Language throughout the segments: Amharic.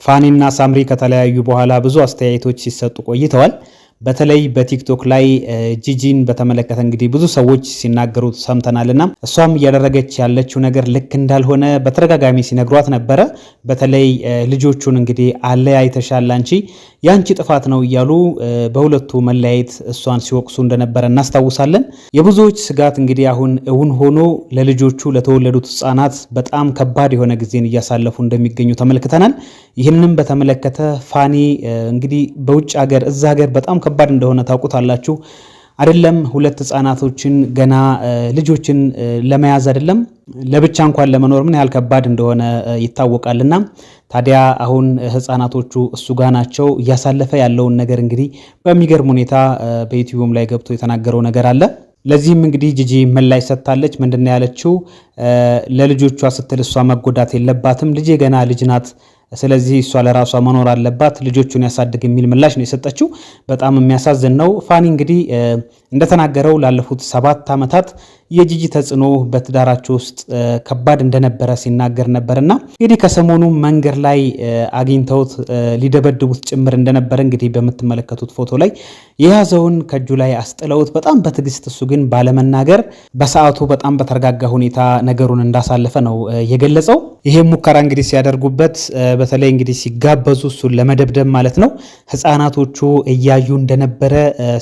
ፋኒና ሳምሪ ከተለያዩ በኋላ ብዙ አስተያየቶች ሲሰጡ ቆይተዋል። በተለይ በቲክቶክ ላይ ጂጂን በተመለከተ እንግዲህ ብዙ ሰዎች ሲናገሩት ሰምተናልና እሷም እያደረገች ያለችው ነገር ልክ እንዳልሆነ በተደጋጋሚ ሲነግሯት ነበረ። በተለይ ልጆቹን እንግዲህ አለያይተሻል አንቺ ያንቺ ጥፋት ነው እያሉ በሁለቱ መለያየት እሷን ሲወቅሱ እንደነበረ እናስታውሳለን። የብዙዎች ስጋት እንግዲህ አሁን እውን ሆኖ ለልጆቹ ለተወለዱት ህፃናት በጣም ከባድ የሆነ ጊዜን እያሳለፉ እንደሚገኙ ተመልክተናል። ይህንንም በተመለከተ ፋኒ እንግዲህ በውጭ ሀገር እዛ ሀገር በጣም ከባድ እንደሆነ ታውቁታላችሁ አይደለም? ሁለት ህፃናቶችን ገና ልጆችን ለመያዝ አይደለም ለብቻ እንኳን ለመኖር ምን ያህል ከባድ እንደሆነ ይታወቃልና ታዲያ አሁን ህፃናቶቹ እሱ ጋር ናቸው። እያሳለፈ ያለውን ነገር እንግዲህ በሚገርም ሁኔታ በዩቲዩብም ላይ ገብቶ የተናገረው ነገር አለ። ለዚህም እንግዲህ ጂጂ ምላሽ ሰጥታለች። ምንድነው ያለችው? ለልጆቿ ስትል እሷ መጎዳት የለባትም፣ ልጄ ገና ልጅ ናት፣ ስለዚህ እሷ ለራሷ መኖር አለባት፣ ልጆቹን ያሳድግ የሚል ምላሽ ነው የሰጠችው። በጣም የሚያሳዝን ነው። ፋኒ እንግዲህ እንደተናገረው ላለፉት 7 ዓመታት የጂጂ ተጽዕኖ በትዳራቸው ውስጥ ከባድ እንደነበረ ሲናገር ነበርና እንግዲህ ከሰሞኑ መንገድ ላይ አግኝተውት ሊደበድቡት ጭምር እንደነበረ እንግዲህ በምትመለከቱት ፎቶ ላይ የያዘውን ከእጁ ላይ አስጥለውት በጣም በትዕግስት እሱ ግን ባለመናገር በሰዓቱ በጣም በተረጋጋ ሁኔታ ነገሩን እንዳሳለፈ ነው የገለጸው። ይሄም ሙከራ እንግዲህ ሲያደርጉበት በተለይ እንግዲህ ሲጋበዙ እሱን ለመደብደብ ማለት ነው ህፃናቶቹ እያዩ እንደነበረ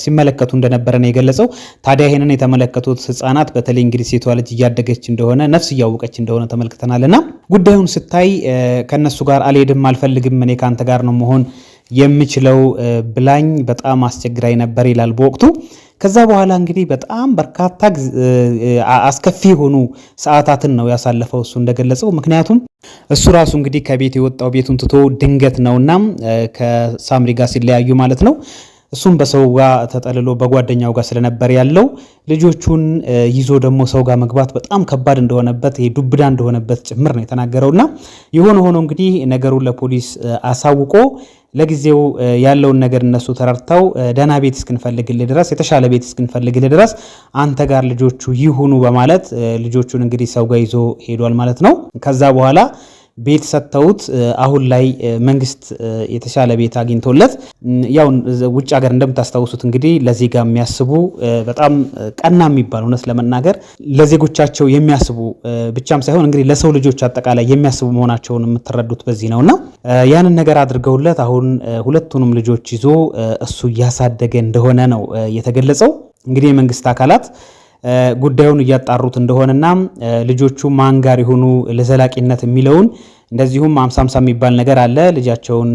ሲመለከቱ እንደነበረ ነው የገለጸው። ታዲያ ይሄንን የተመለከቱት ህፃናት በተለይ እንግዲህ ሴቷ ልጅ እያደገች እንደሆነ ነፍስ እያወቀች እንደሆነ ተመልክተናልና ጉዳዩን ስታይ ከነሱ ጋር አልሄድም አልፈልግም እኔ ካንተ ጋር ነው መሆን የምችለው ብላኝ በጣም አስቸግራይ ነበር ይላል በወቅቱ። ከዛ በኋላ እንግዲህ በጣም በርካታ አስከፊ የሆኑ ሰዓታትን ነው ያሳለፈው እሱ እንደገለጸው። ምክንያቱም እሱ ራሱ እንግዲህ ከቤት የወጣው ቤቱን ትቶ ድንገት ነውና ከሳምሪ ጋር ሲለያዩ ማለት ነው እሱም በሰው ጋር ተጠልሎ በጓደኛው ጋር ስለነበር ያለው ልጆቹን ይዞ ደግሞ ሰው ጋር መግባት በጣም ከባድ እንደሆነበት ዱብዳ እንደሆነበት ጭምር ነው የተናገረውና የሆነ ሆኖ እንግዲህ ነገሩን ለፖሊስ አሳውቆ ለጊዜው ያለውን ነገር እነሱ ተረድተው ደህና ቤት እስክንፈልግልህ ድረስ የተሻለ ቤት እስክንፈልግልህ ድረስ አንተ ጋር ልጆቹ ይሁኑ በማለት ልጆቹን እንግዲህ ሰው ጋር ይዞ ሄዷል ማለት ነው። ከዛ በኋላ ቤት ሰጥተውት አሁን ላይ መንግስት የተሻለ ቤት አግኝቶለት ያው ውጭ ሀገር እንደምታስታውሱት እንግዲህ ለዜጋ የሚያስቡ በጣም ቀና የሚባል እውነት ለመናገር ለዜጎቻቸው የሚያስቡ ብቻም ሳይሆን እንግዲህ ለሰው ልጆች አጠቃላይ የሚያስቡ መሆናቸውን የምትረዱት በዚህ ነውና ያንን ነገር አድርገውለት አሁን ሁለቱንም ልጆች ይዞ እሱ እያሳደገ እንደሆነ ነው የተገለጸው። እንግዲህ የመንግስት አካላት ጉዳዩን እያጣሩት እንደሆነና ልጆቹ ማን ጋር ይሆኑ ለዘላቂነት የሚለውን እንደዚሁም 50-50 የሚባል ነገር አለ። ልጃቸውን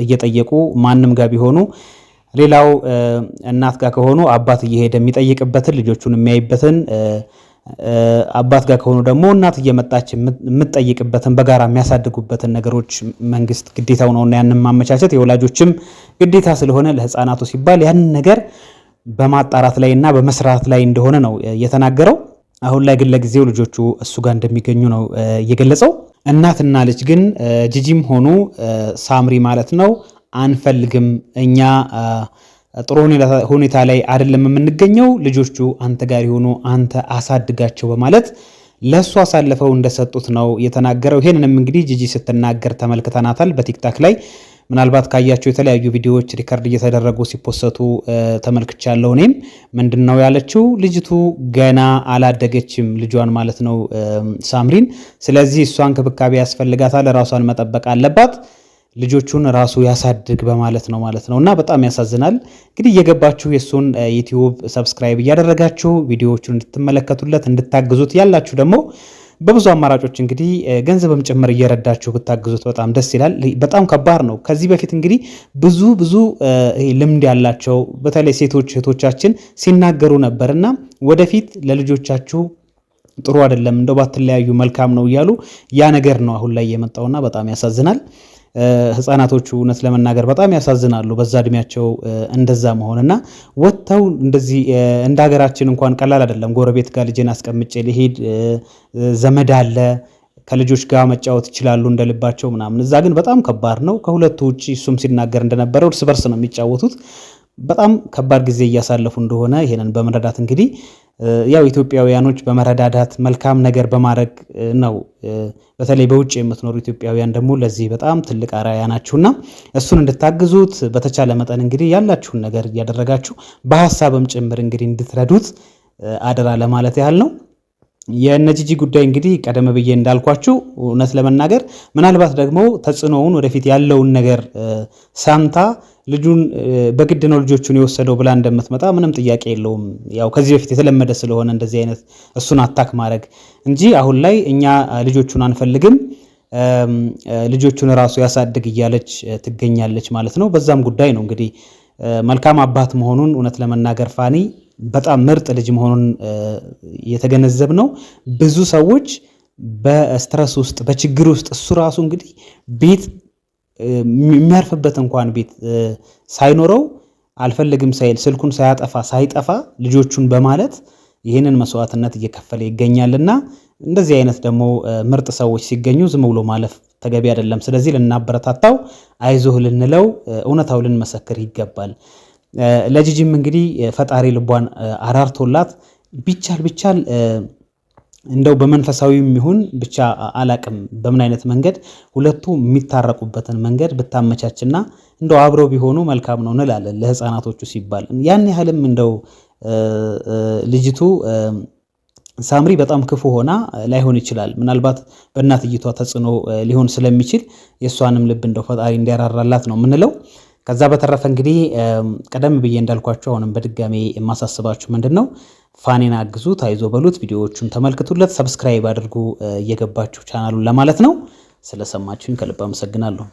እየጠየቁ ማንም ጋር ቢሆኑ ሌላው እናት ጋር ከሆኑ አባት እየሄደ የሚጠይቅበትን ልጆቹን የሚያይበትን አባት ጋር ከሆኑ ደግሞ እናት እየመጣች የምትጠይቅበትን በጋራ የሚያሳድጉበትን ነገሮች መንግስት ግዴታው ነውና ያንን ማመቻቸት የወላጆችም ግዴታ ስለሆነ ለህፃናቱ ሲባል ያንን ነገር በማጣራት ላይ እና በመስራት ላይ እንደሆነ ነው የተናገረው። አሁን ላይ ግን ለጊዜው ልጆቹ እሱ ጋር እንደሚገኙ ነው የገለጸው። እናትና ልጅ ግን ጂጂም ሆኑ ሳምሪ ማለት ነው አንፈልግም፣ እኛ ጥሩ ሁኔታ ላይ አይደለም የምንገኘው፣ ልጆቹ አንተ ጋር ይሆኑ፣ አንተ አሳድጋቸው በማለት ለሱ አሳልፈው እንደሰጡት ነው የተናገረው። ይሄንንም እንግዲህ ጂጂ ስትናገር ተመልክተናታል በቲክታክ ላይ። ምናልባት ካያቸው የተለያዩ ቪዲዮዎች ሪከርድ እየተደረጉ ሲፖሰቱ ተመልክቻለሁ። እኔም ምንድነው ያለችው? ልጅቱ ገና አላደገችም፣ ልጇን ማለት ነው ሳምሪን። ስለዚህ እሷን እንክብካቤ ያስፈልጋታል፣ ራሷን መጠበቅ አለባት፣ ልጆቹን ራሱ ያሳድግ በማለት ነው ማለት ነውና በጣም ያሳዝናል። እንግዲህ እየገባችሁ የሱን ዩቲዩብ ሰብስክራይብ እያደረጋችሁ ቪዲዮዎቹን እንድትመለከቱለት እንድታግዙት ያላችሁ ደግሞ በብዙ አማራጮች እንግዲህ ገንዘብም ጭምር እየረዳችሁ ብታግዙት በጣም ደስ ይላል። በጣም ከባድ ነው። ከዚህ በፊት እንግዲህ ብዙ ልምድ ያላቸው በተለይ ሴቶች እህቶቻችን ሲናገሩ ነበርና ወደፊት ለልጆቻችሁ ጥሩ አይደለም እንደው ባትለያዩ መልካም ነው እያሉ ያ ነገር ነው አሁን ላይ የመጣውና በጣም ያሳዝናል። ህፃናቶቹ እውነት ለመናገር በጣም ያሳዝናሉ። በዛ እድሜያቸው እንደዛ መሆንና ወጥተው እንደዚህ እንደ ሀገራችን እንኳን ቀላል አይደለም። ጎረቤት ጋር ልጅን አስቀምጬ ልሄድ፣ ዘመድ አለ ከልጆች ጋር መጫወት ይችላሉ እንደልባቸው ምናምን። እዛ ግን በጣም ከባድ ነው። ከሁለቱ ውጪ እሱም ሲናገር እንደነበረው እርስ በርስ ነው የሚጫወቱት። በጣም ከባድ ጊዜ እያሳለፉ እንደሆነ ይሄንን በመረዳት እንግዲህ ያው ኢትዮጵያውያኖች በመረዳዳት መልካም ነገር በማድረግ ነው። በተለይ በውጭ የምትኖሩ ኢትዮጵያውያን ደግሞ ለዚህ በጣም ትልቅ አርአያ ናችሁና እሱን እንድታግዙት በተቻለ መጠን እንግዲህ ያላችሁን ነገር እያደረጋችሁ በሐሳብም ጭምር እንግዲህ እንድትረዱት አደራ ለማለት ያህል ነው። የነጂጂ ጉዳይ እንግዲህ ቀደም ብዬ እንዳልኳችሁ እውነት ለመናገር ምናልባት ደግሞ ተጽዕኖውን ወደፊት ያለውን ነገር ሳምታ ልጁን በግድ ነው ልጆቹን የወሰደው ብላ እንደምትመጣ ምንም ጥያቄ የለውም። ያው ከዚህ በፊት የተለመደ ስለሆነ እንደዚህ አይነት እሱን አታክ ማድረግ እንጂ አሁን ላይ እኛ ልጆቹን አንፈልግም ልጆቹን ራሱ ያሳድግ እያለች ትገኛለች ማለት ነው። በዛም ጉዳይ ነው እንግዲህ መልካም አባት መሆኑን እውነት ለመናገር ፋኒ በጣም ምርጥ ልጅ መሆኑን የተገነዘብ ነው። ብዙ ሰዎች በስትረስ ውስጥ በችግር ውስጥ እሱ ራሱ እንግዲህ ቤት የሚያርፍበት እንኳን ቤት ሳይኖረው አልፈልግም ሳይል ስልኩን ሳይጠፋ ልጆቹን በማለት ይህንን መስዋዕትነት እየከፈለ ይገኛልና እንደዚህ አይነት ደግሞ ምርጥ ሰዎች ሲገኙ ዝም ብሎ ማለፍ ተገቢ አይደለም። ስለዚህ ልናበረታታው፣ አይዞህ ልንለው፣ እውነታው ልንመሰክር ይገባል። ለጂጂም እንግዲህ ፈጣሪ ልቧን አራርቶላት ቢቻል እንደው በመንፈሳዊም ይሁን ብቻ አላቅም በምን አይነት መንገድ ሁለቱ የሚታረቁበትን መንገድ ብታመቻችና እንደው አብረው ቢሆኑ መልካም ነው እንላለን ለህፃናቶቹ ሲባል። ያን ያህልም እንደው ልጅቱ ሳምሪ በጣም ክፉ ሆና ላይሆን ይችላል። ምናልባት በእናትይቷ ተጽዕኖ ሊሆን ስለሚችል የእሷንም ልብ እንደው ፈጣሪ እንዲያራራላት ነው የምንለው። ከዛ በተረፈ እንግዲህ ቀደም ብዬ እንዳልኳችሁ አሁንም በድጋሚ የማሳስባችሁ ምንድነው ፋኒን አግዙት፣ አይዞ በሉት፣ ቪዲዮዎቹን ተመልክቱለት፣ ሰብስክራይብ አድርጉ እየገባችሁ ቻናሉን ለማለት ነው። ስለሰማችሁኝ ከልብ አመሰግናለሁ።